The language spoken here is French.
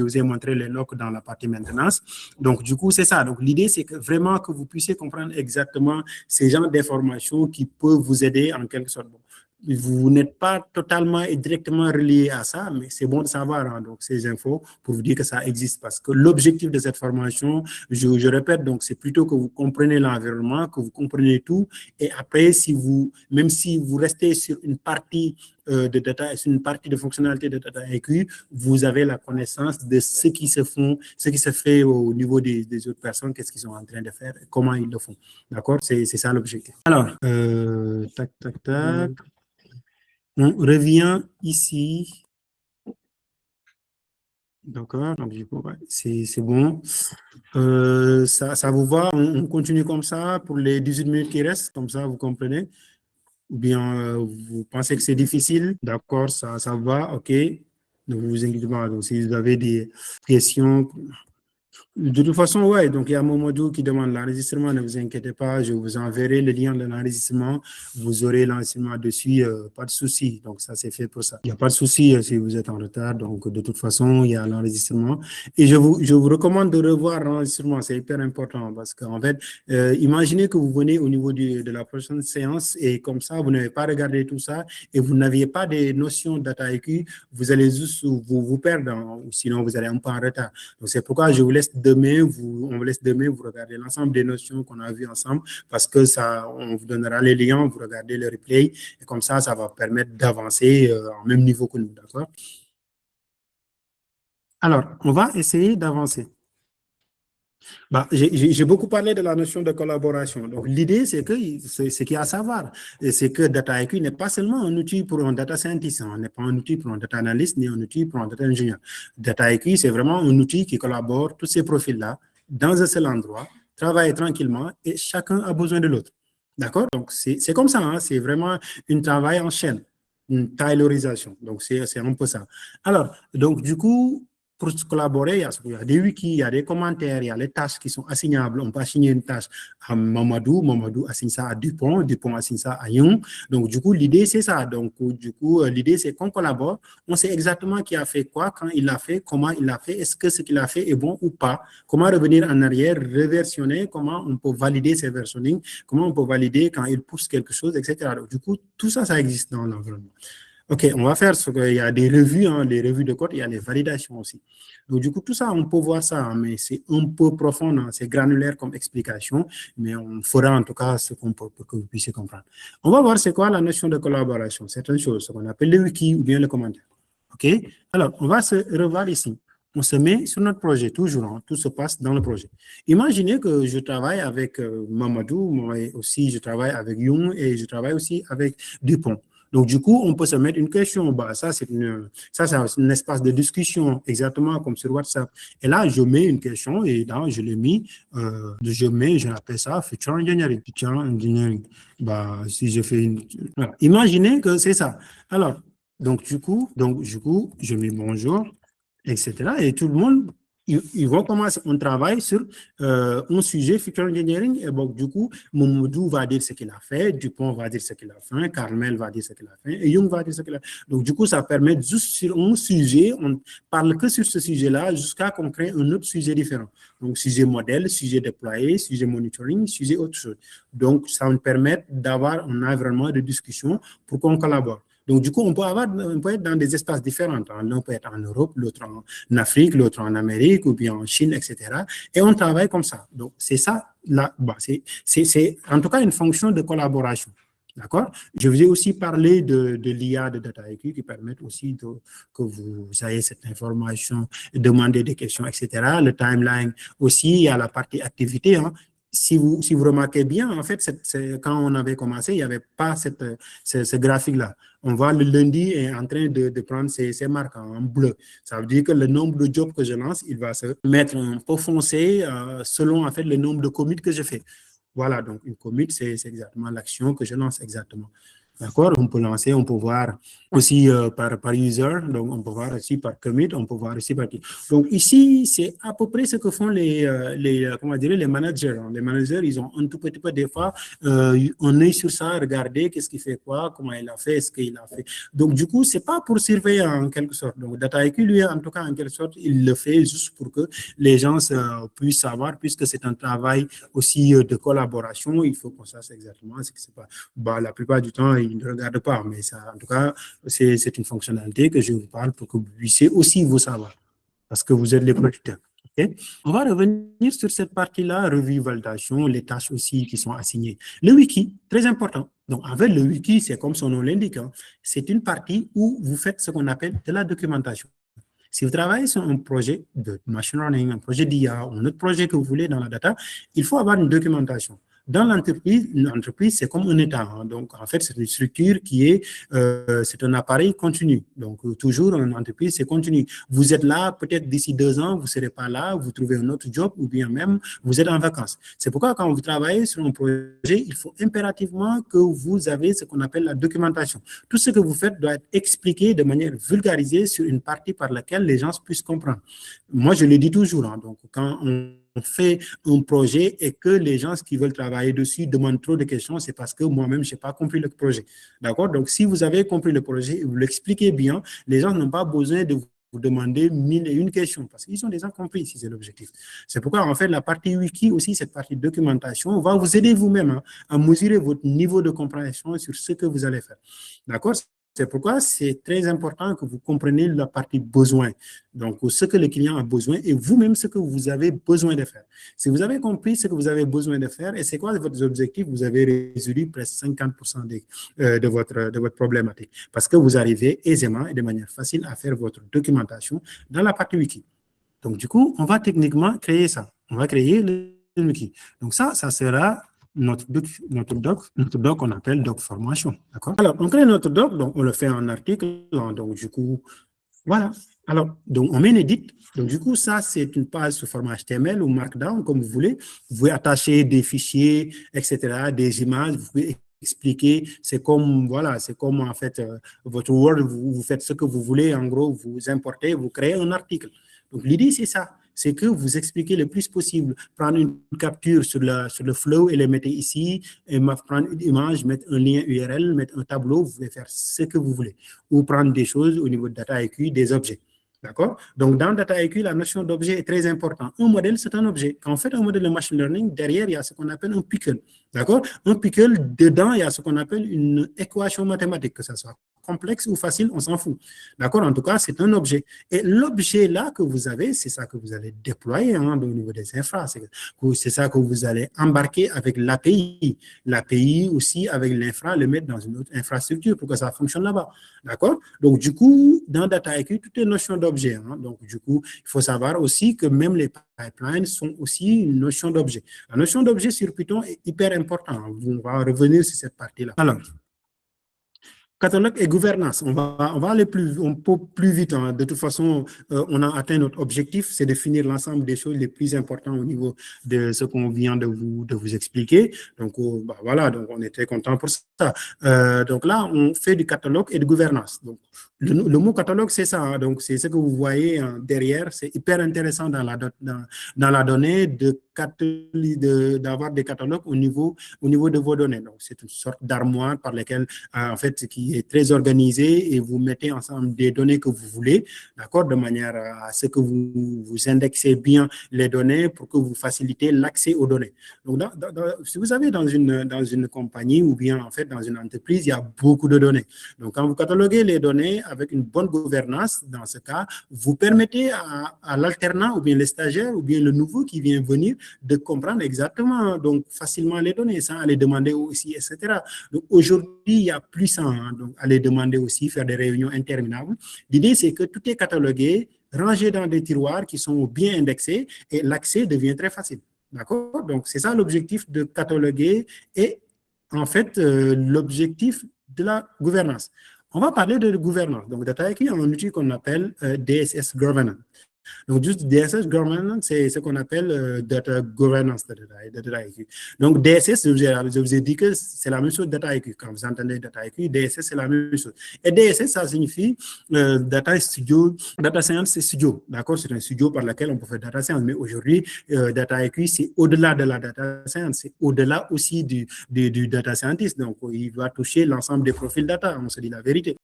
je vous ai montré les logs dans la partie maintenance. Donc, du coup, c'est ça. Donc, l'idée, c'est que vraiment que vous puissiez comprendre exactement ces genres d'informations qui peuvent vous aider en quelque sorte. Bon, vous n'êtes pas totalement et directement relié à ça, mais c'est bon de savoir hein, donc, ces infos pour vous dire que ça existe. Parce que l'objectif de cette formation, je répète, donc c'est plutôt que vous comprenez l'environnement, que vous comprenez tout. Et après, même si vous restez sur une partie de data, sur une partie de fonctionnalité de data IQ, vous avez la connaissance de ce qui se fait au niveau des autres personnes, qu'est-ce qu'ils sont en train de faire, comment ils le font. D'accord? C'est ça l'objectif. Alors, tac, tac, tac. On revient ici. D'accord, donc du coup, ouais, c'est bon. Ça vous va? On continue comme ça pour les 18 minutes qui restent, comme ça vous comprenez? Ou bien vous pensez que c'est difficile? D'accord, ça va, ok. Ne vous inquiétez pas. Donc, si vous avez des questions, de toute façon, ouais, donc il y a Momodou qui demande l'enregistrement, ne vous inquiétez pas, je vous enverrai le lien de l'enregistrement, vous aurez l'enregistrement dessus, pas de souci, donc ça c'est fait pour ça. Il n'y a pas de souci si vous êtes en retard, donc de toute façon, il y a l'enregistrement. Et je vous recommande de revoir l'enregistrement, c'est hyper important parce qu'en fait, imaginez que vous venez au niveau de la prochaine séance et comme ça, vous n'avez pas regardé tout ça et vous n'aviez pas des notions de data IQ, vous allez juste vous perdre, hein, sinon vous allez un peu en retard. Donc c'est pourquoi je vous laisse on vous laisse demain, vous regardez l'ensemble des notions qu'on a vues ensemble parce que ça, on vous donnera les liens, vous regardez le replay et comme ça va permettre d'avancer au même niveau que nous, d'accord? Alors, on va essayer d'avancer. Bah, j'ai beaucoup parlé de la notion de collaboration. Donc, l'idée, c'est que ce qu'il y a à savoir, c'est que Data IQ n'est pas seulement un outil pour un data scientist, hein, n'est pas un outil pour un data analyst, ni un outil pour un data engineer. Data IQ, c'est vraiment un outil qui collabore, tous ces profils-là, dans un seul endroit, travaille tranquillement et chacun a besoin de l'autre. D'accord? Donc, c'est comme ça, hein, c'est vraiment un travail en chaîne, une taylorisation. Donc, c'est un peu ça. Alors, donc, du coup, pour collaborer, il y a des wikis, il y a des commentaires, il y a les tâches qui sont assignables. On peut assigner une tâche à Mamadou, Mamadou assigne ça à Dupont, Dupont assigne ça à Young. Donc, du coup, l'idée, c'est ça. Donc, du coup, l'idée, c'est qu'on collabore. On sait exactement qui a fait quoi, quand il l'a fait, comment il l'a fait, est-ce que ce qu'il a fait est bon ou pas, comment revenir en arrière, reversionner, comment on peut valider ces versionnings, comment on peut valider quand il pousse quelque chose, etc. Donc, du coup, tout ça, ça existe dans l'environnement. OK, on va faire ce qu'il y a des revues, hein, les revues de code, il y a les validations aussi. Donc, du coup, tout ça, on peut voir ça, hein, mais c'est un peu profond, hein, c'est granulaire comme explication, mais on fera en tout cas ce qu'on peut pour que vous puissiez comprendre. On va voir c'est quoi la notion de collaboration. C'est une chose, ce qu'on appelle le wiki ou bien le commentaire. OK? Alors, on va se revoir ici. On se met sur notre projet, toujours, hein, tout se passe dans le projet. Imaginez que je travaille avec Mamadou, moi aussi je travaille avec Young et je travaille aussi avec Dupont. Donc, du coup, on peut se mettre une question. Bah, ça, c'est un espace de discussion, exactement comme sur WhatsApp. Et là, je mets une question et là, je l'ai mis, je l'appelle ça Future Engineering. Future Engineering. Bah, si je fais une. Voilà. Imaginez que c'est ça. Alors, du coup, je mets bonjour, etc. Et tout le monde, ils vont commencer, on travaille sur un sujet Future Engineering. Et donc, du coup, Momodou va dire ce qu'il a fait, Dupont va dire ce qu'il a fait, Carmel va dire ce qu'il a fait, et Young va dire ce qu'il a fait. Donc, du coup, ça permet juste sur un sujet, on ne parle que sur ce sujet-là jusqu'à qu'on crée un autre sujet différent. Donc, sujet modèle, sujet déployé, sujet monitoring, sujet autre chose. Donc, ça nous permet d'avoir un environnement de discussion pour qu'on collabore. Donc, du coup, on peut être dans des espaces différents. L'un peut être en Europe, l'autre en Afrique, l'autre en Amérique, ou bien en Chine, etc. Et on travaille comme ça. Donc, c'est ça, là, bah, c'est en tout cas une fonction de collaboration. D'accord? Je vous ai aussi parlé de l'IA de Data IQ qui permettent aussi que vous ayez cette information, demander des questions, etc. Le timeline aussi, il y a la partie activité. Hein. Si vous remarquez bien, en fait, quand on avait commencé, il n'y avait pas ce graphique-là. On voit le lundi est en train de prendre ses marques en bleu. Ça veut dire que le nombre de jobs que je lance, il va se mettre un peu foncé selon en fait le nombre de commits que je fais. Voilà, donc une commit, c'est exactement l'action que je lance exactement. D'accord? On peut lancer, on peut voir aussi par user, donc on peut voir aussi par commit, on peut voir aussi par... Donc ici, c'est à peu près ce que font comment dire, les managers. Les managers, ils ont un tout petit peu des fois un œil sur ça, regarder qu'est-ce qu'il fait quoi, comment il a fait, ce qu'il a fait. Donc du coup, c'est pas pour surveiller en quelque sorte. Donc DataIQ, lui, en tout cas, en quelque sorte, il le fait juste pour que les gens puissent savoir, puisque c'est un travail aussi de collaboration, il faut qu'on sache exactement ce qui se passe. Bah, la plupart du temps, ils ne regardent pas, mais ça, en tout cas, c'est une fonctionnalité que je vous parle pour que vous puissiez aussi vous savoir, parce que vous êtes les producteurs. Okay? On va revenir sur cette partie-là, revue, validation, les tâches aussi qui sont assignées. Le wiki, très important. Donc, en fait, le wiki, c'est comme son nom l'indique, hein, c'est une partie où vous faites ce qu'on appelle de la documentation. Si vous travaillez sur un projet de machine learning, un projet d'IA ou un autre projet que vous voulez dans la data, il faut avoir une documentation. Dans l'entreprise, c'est comme un État. Hein. Donc, en fait, c'est une structure qui est, c'est un appareil continu. Donc, toujours, une entreprise, c'est continu. Vous êtes là, peut-être d'ici 2 ans, vous ne serez pas là, vous trouvez un autre job ou bien même, vous êtes en vacances. C'est pourquoi, quand vous travaillez sur un projet, il faut impérativement que vous avez ce qu'on appelle la documentation. Tout ce que vous faites doit être expliqué de manière vulgarisée sur une partie par laquelle les gens puissent comprendre. Moi, je le dis toujours. Hein. Donc, quand on fait un projet et que les gens qui veulent travailler dessus demandent trop de questions, c'est parce que moi-même, je n'ai pas compris le projet. D'accord? Donc, si vous avez compris le projet et vous l'expliquez bien, les gens n'ont pas besoin de vous demander 1001 questions parce qu'ils ont déjà compris si c'est l'objectif. C'est pourquoi, en fait, la partie wiki aussi, cette partie documentation, va vous aider vous-même hein, à mesurer votre niveau de compréhension sur ce que vous allez faire. D'accord? C'est pourquoi c'est très important que vous compreniez la partie besoin. Donc, ce que le client a besoin et vous-même ce que vous avez besoin de faire. Si vous avez compris ce que vous avez besoin de faire et c'est quoi votre objectif, vous avez résolu presque 50% de votre problématique parce que vous arrivez aisément et de manière facile à faire votre documentation dans la partie wiki. Donc, du coup, on va techniquement créer ça. On va créer le wiki. Donc, ça sera notre doc qu'on appelle doc formation. D'accord? Alors, on crée notre doc, donc on le fait en article. Donc, du coup, voilà. Alors, donc, on met une edit. Donc, du coup, ça, c'est une page sous format HTML ou Markdown, comme vous voulez. Vous pouvez attacher des fichiers, etc., des images. Vous pouvez expliquer. C'est comme, voilà, c'est comme, en fait, votre Word, vous faites ce que vous voulez. En gros, vous importez, vous créez un article. Donc, l'idée, c'est ça. C'est que vous expliquez le plus possible. Prendre une capture sur le flow et le mettre ici, et prendre une image, mettre un lien URL, mettre un tableau, vous pouvez faire ce que vous voulez. Ou prendre des choses au niveau de DataIQ, des objets. D'accord? Donc, dans DataIQ, la notion d'objet est très importante. Un modèle, c'est un objet. Quand on fait un modèle de machine learning, derrière, il y a ce qu'on appelle un pickle. D'accord? Un pickle, dedans, il y a ce qu'on appelle une équation mathématique, que ce soit complexe ou facile, on s'en fout. D'accord? En tout cas, c'est un objet. Et l'objet là que vous avez, c'est ça que vous allez déployer hein, au niveau des infra. C'est ça que vous allez embarquer avec l'API. L'API aussi avec l'infra, le mettre dans une autre infrastructure pour que ça fonctionne là-bas. D'accord? Donc, du coup, dans DataIQ, toutes les notions d'objet. Hein, donc, du coup, il faut savoir aussi que même les pipelines sont aussi une notion d'objet. La notion d'objet sur Python est hyper importante. On va revenir sur cette partie-là. Alors, catalogue et gouvernance, on va aller plus vite. Hein. De toute façon, on a atteint notre objectif, c'est de finir l'ensemble des choses les plus importantes au niveau de ce qu'on vient de vous expliquer. Donc, bah, voilà, donc on est très content pour ça. Donc là, on fait du catalogue et de gouvernance. Donc, le mot catalogue, c'est ça. Hein. Donc, c'est ce que vous voyez hein, derrière. C'est hyper intéressant dans la donnée d'avoir des catalogues au niveau de vos données. Donc, c'est une sorte d'armoire par laquelle, en fait, qui est très organisé et vous mettez ensemble des données que vous voulez, d'accord, de manière à ce que vous indexez bien les données pour que vous facilitez l'accès aux données. Donc, si vous avez dans une compagnie ou bien en fait dans une entreprise, il y a beaucoup de données. Donc, quand vous cataloguez les données avec une bonne gouvernance, dans ce cas, vous permettez à l'alternant ou bien le stagiaire ou bien le nouveau qui vient venir de comprendre exactement, donc facilement les données sans aller demander aussi, etc. Donc, aujourd'hui, il n'y a plus ça. Hein, donc, aller demander aussi, faire des réunions interminables. L'idée, c'est que tout est catalogué, rangé dans des tiroirs qui sont bien indexés et l'accès devient très facile. D'accord? Donc, c'est ça l'objectif de cataloguer et en fait, l'objectif de la gouvernance. On va parler de gouvernance. Donc, DataIQ a un outil qu'on appelle DSS Governance. Donc, juste DSS governance, c'est ce qu'on appelle data governance de data IQ. Donc, DSS, je vous ai dit que c'est la même chose data IQ. Quand vous entendez data IQ, DSS, c'est la même chose. Et DSS, ça signifie data studio, data science studio. D'accord? C'est un studio par lequel on peut faire data science. Mais aujourd'hui, data IQ, c'est au-delà de la data science. C'est au-delà aussi du data scientist. Donc, il va toucher l'ensemble des profils data. On se dit la vérité.